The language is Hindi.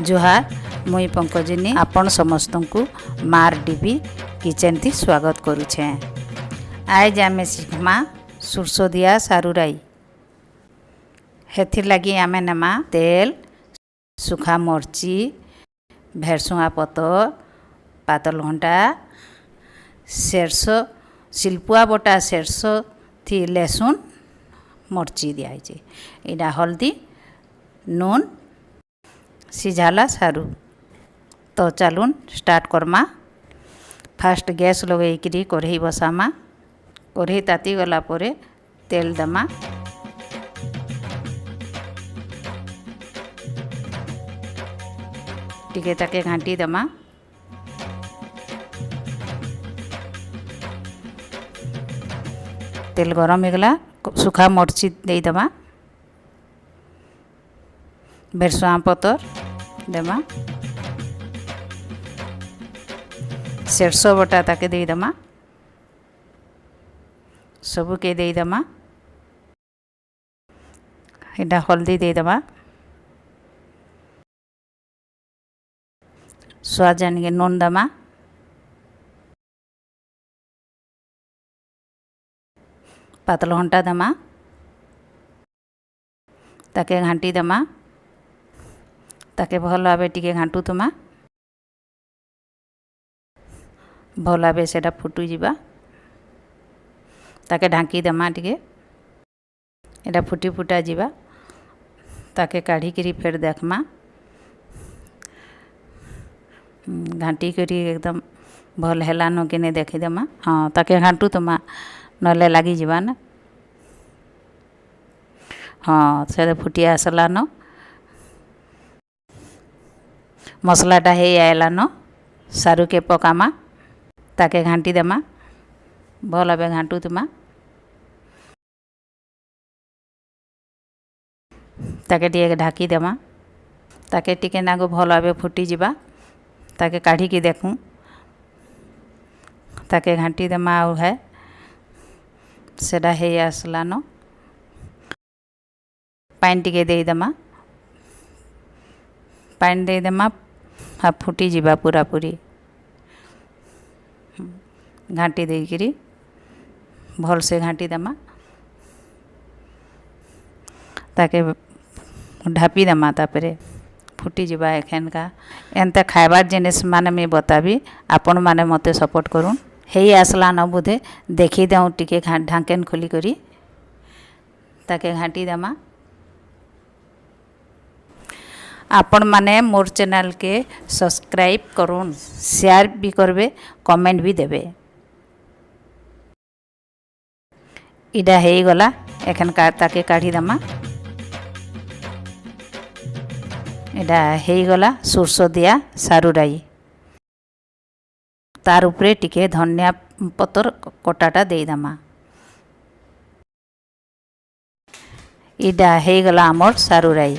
जुहार मुई पंकजिनी आपण समस्त को मार डीबी किचन थी स्वागत करुछे। आज आमे सीखमा सुरसो दिया सारू राई। हेथिर लगी आमे नमा तेल, सुखा मरची, भेरसुआ पतर, पातल घंटा, सेरसो सिल्पुआ बटा सेरसो थी लहसुन मरची दिया है। इडा हल्दी नून सिझाला सारू। तो चलून स्टार्ट करमा। फास्ट गैस लगे कढ़ई बसामा। कढ़ई ताती गला परे तेल दमा। टिके ताके घांटी दमा। तेल गरम होगला सुखा मरची दे दमा। भेरसुआ पतर देमा। सेरसो बटा ताके दे दमा। सबू के दे दमा। इडा हल्दी दे दमा। स्वाद जानिए नून दमा। पातल घंटा दमा। ताके घांटी दमा। ताके भल भाव टिके घांटू तुमा। भल भाव सेटा फुटू जीवा। ताके ढांकी दमा टिके। एटा फुटी फुटा जीवा। ताके काढ़ी करी फेर देखमा। घांटी करी एकदम भल हेलानो कि नहीं देखी दमा। हाँ ताके घांटू तुमा नले लगी जीवा ना। हाँ से फुटी आसलानो। मसलाटा हे आयलानो। सारू के पकामा। ताके घांटी देमा। भल भाव घांटू तुमा। ताके टिके ढाकी देमा। ताके टिके नागो भल भाव फुटी जीवा। ताके काढ़ी की देखूँ। ताके घांटी देमा आउ है सेटा हे आसलानो। पानी टिके दे देमा। पानी दे देमा। हाँ फुटी जीवा पूरा पूरी। घांटी देकरी भल से घांटी देमा। ताके ढापी देमा। तापरे फुटी जीवा एखेन का एनते खाइबार जिनिस माने मैं बताबी। आपण माने मते सपोर्ट करूँ। हेई आसला न बुधे देखी देऊँ टिके ढांकेन खोली करी। ताके घांटी देमा। आपण माने मोर चैनल के सब्सक्राइब करूँ, शेयर भी करबे, कमेंट भी देबे। इडा हे गला एखन ताके काढ़ी दमा। इडा हे गला सुरसो दिया सारू राई। तार उपरे टिके धनिया पतर कटाटा दे दमा। इडा हे गला आमर सारू राई।